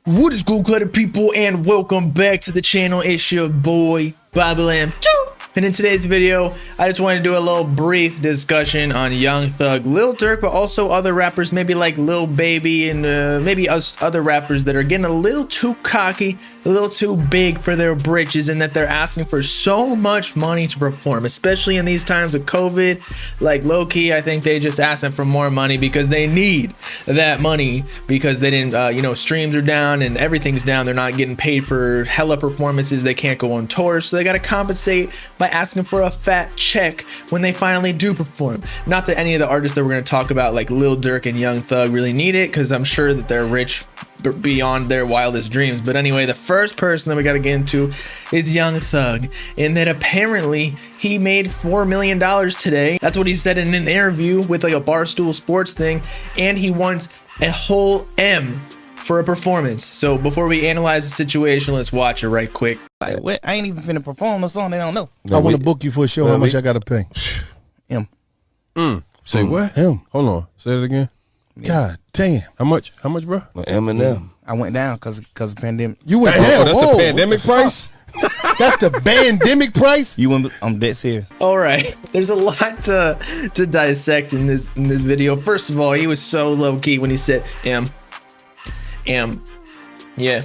What is good, cluttered people, and welcome back to the channel. It's your boy Bobby Lamb. And in today's video, I just wanted to do a little brief discussion on Young Thug, Lil Durk, but also other rappers, maybe like Lil Baby and maybe other rappers that are getting a little too cocky, a little too big for their britches, and that they're asking for so much money to perform, especially in these times of COVID. Like low-key, I think they just asking for more money because they need that money because they didn't, streams are down and everything's down. They're not getting paid for hella performances. They can't go on tour, so they got to compensate by asking for a fat check when they finally do perform. Not that any of the artists that we're going to talk about, like Lil Durk and Young Thug, really need it, because I'm sure that they're rich beyond their wildest dreams. But anyway, the first person that we got to get into is Young Thug, and that apparently he made $4 million today. That's what he said in an interview with like a Barstool Sports thing, and he wants a whole M for a performance. So before we analyze the situation, let's watch it right quick. Like, what? I ain't even finna perform the song. They don't know. I want to book you for a show. How much I got to pay? Him. Say what? Him. Hold on. Say it again. God damn. How much? How much, bro? Eminem. I went down because of pandemic. You went Oh, down. that's Whoa, the pandemic price? That's the pandemic price? I'm dead serious. All right, there's a lot to dissect in this video. First of all, he was so low key when he said yeah.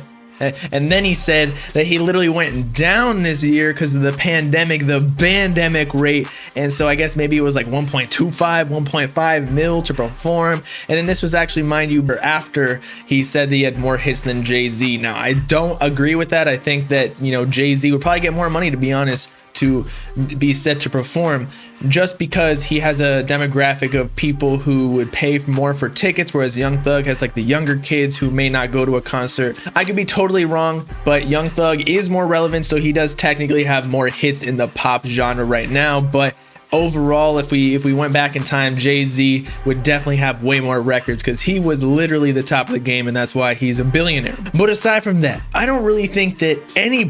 And then he said that he literally went down this year because of the pandemic rate. And so I guess maybe it was like 1.5 mil to perform. And then this was actually, mind you, after he said that he had more hits than Jay-Z. Now, I don't agree with that. I think that, Jay-Z would probably get more money, to be honest, to be set to perform, just because he has a demographic of people who would pay more for tickets, whereas Young Thug has like the younger kids who may not go to a concert. I could be totally wrong, but Young Thug is more relevant, so he does technically have more hits in the pop genre right now. But overall, if we went back in time, Jay-Z would definitely have way more records because he was literally the top of the game, and that's why he's a billionaire. But aside from that, I don't really think that any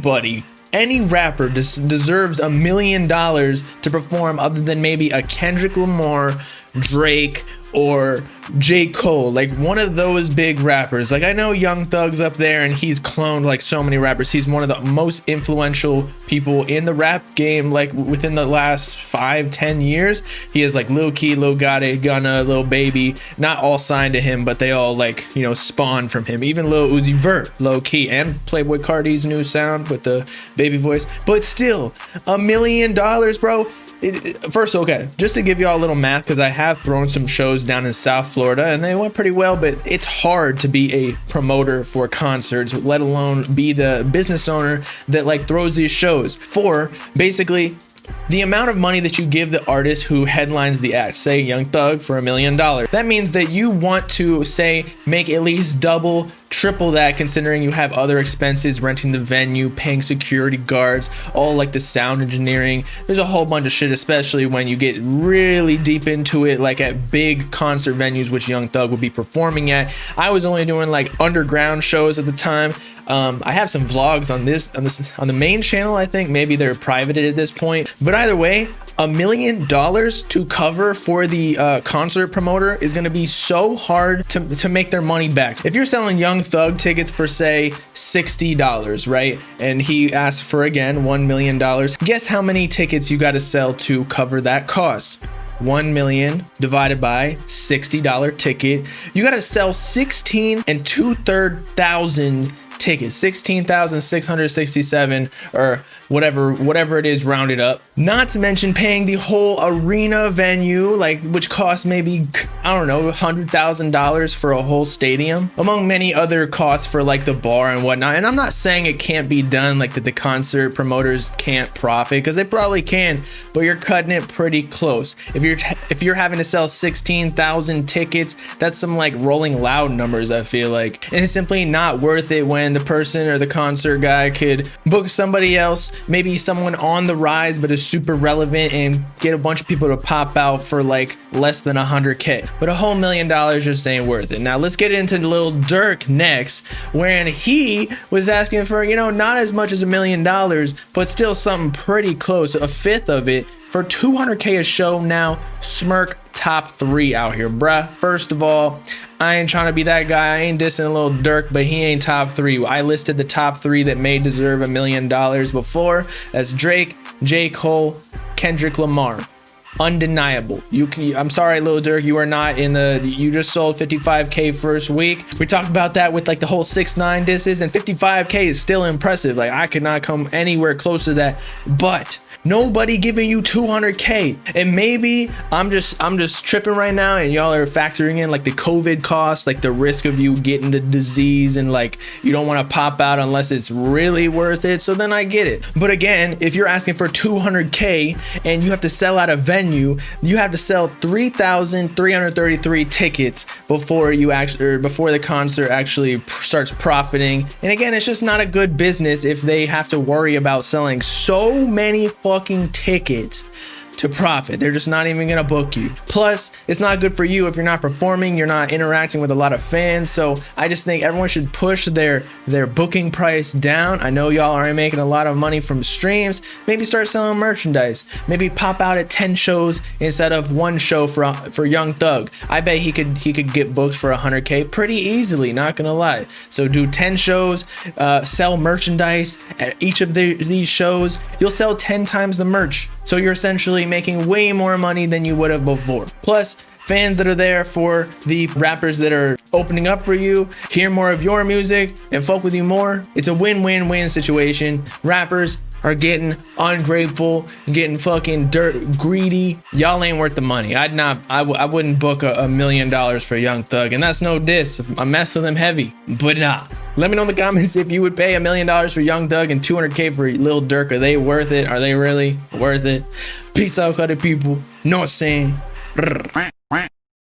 rapper deserves $1 million to perform other than maybe a Kendrick Lamar, Drake, or J. Cole, like one of those big rappers. Like, I know Young Thug's up there and he's cloned like so many rappers. He's one of the most influential people in the rap game, like within the last 5-10 years. He has like Lil Key, Lil Gotti, Gunna, Lil Baby, not all signed to him, but they all like, spawned from him. Even Lil Uzi Vert, low key, and Playboi Carti's new sound with the baby voice. But still, $1 million, bro. First, okay, just to give y'all a little math, because I have thrown some shows down in South Florida and they went pretty well, but it's hard to be a promoter for concerts, let alone be the business owner that like throws these shows. For basically the amount of money that you give the artist who headlines the act, say Young Thug, for $1 million. That means that you want to, say, make at least double, triple that, considering you have other expenses, renting the venue, paying security guards, all like the sound engineering. There's a whole bunch of shit, especially when you get really deep into it, like at big concert venues, which Young Thug would be performing at. I was only doing like underground shows at the time. I have some vlogs on the main channel. I think maybe they're privated at this point, but either way, $1 million to cover for the concert promoter is going to be so hard to make their money back. If you're selling Young Thug tickets for, say, $60, right, and he asked for, again, $1 million, guess how many tickets you got to sell to cover that cost? 1 million divided by $60 ticket. You got to sell 16 2/3,000 tickets, 16,667 or whatever it is, rounded up. Not to mention paying the whole arena venue, like, which costs maybe, I don't know, $100,000 for a whole stadium, among many other costs for like the bar and whatnot. And I'm not saying it can't be done, like that the concert promoters can't profit, because they probably can, but you're cutting it pretty close. If you're having to sell 16,000 tickets, that's some like Rolling Loud numbers, I feel like. And it's simply not worth it when the person or the concert guy could book somebody else, maybe someone on the rise but is super relevant, and get a bunch of people to pop out for like less than $100K. But a whole $1 million just ain't worth it. Now let's get into Lil Durk next, wherein he was asking for, not as much as $1 million, but still something pretty close, a fifth of it, for $200K a show. Now, smirk top 3 out here, bruh. First of all, I ain't trying to be that guy. I ain't dissing a little Dirk, but he ain't top 3. I listed the top 3 that may deserve $1 million before. That's Drake, J. Cole, Kendrick Lamar. Undeniable. I'm sorry, Lil Durk, you are not in the. You just sold 55K first week. We talked about that with like the whole 6ix9ine disses, and 55K is still impressive. Like, I could not come anywhere close to that, but nobody giving you 200K. And maybe I'm just tripping right now, and y'all are factoring in like the COVID cost, like the risk of you getting the disease, and like you don't want to pop out unless it's really worth it. So then I get it. But again, if you're asking for 200K and you have to sell out a venue, you have to sell 3,333 tickets before the concert actually starts profiting. And again, it's just not a good business if they have to worry about selling so many fucking tickets to profit. They're just not even gonna book you. Plus, it's not good for you if you're not performing, you're not interacting with a lot of fans. So I just think everyone should push their booking price down. I know y'all aren't making a lot of money from streams. Maybe start selling merchandise. Maybe pop out at 10 shows instead of 1 show for Young Thug. I bet he could get booked for 100K pretty easily, not gonna lie. So do 10 shows, sell merchandise at each of these shows. You'll sell 10 times the merch. So you're essentially making way more money than you would have before. Plus, fans that are there for the rappers that are opening up for you, hear more of your music and fuck with you more. It's a win-win-win situation. Rappers are getting ungrateful, getting fucking greedy. Y'all ain't worth the money. I wouldn't book $1 million for Young Thug, and that's no diss. I mess with him heavy, but nah. Let me know in the comments if you would pay $1 million for Young Thug and 200K for Lil Durk. Are they worth it? Are they really worth it? Peace out, other people. Know what I'm saying?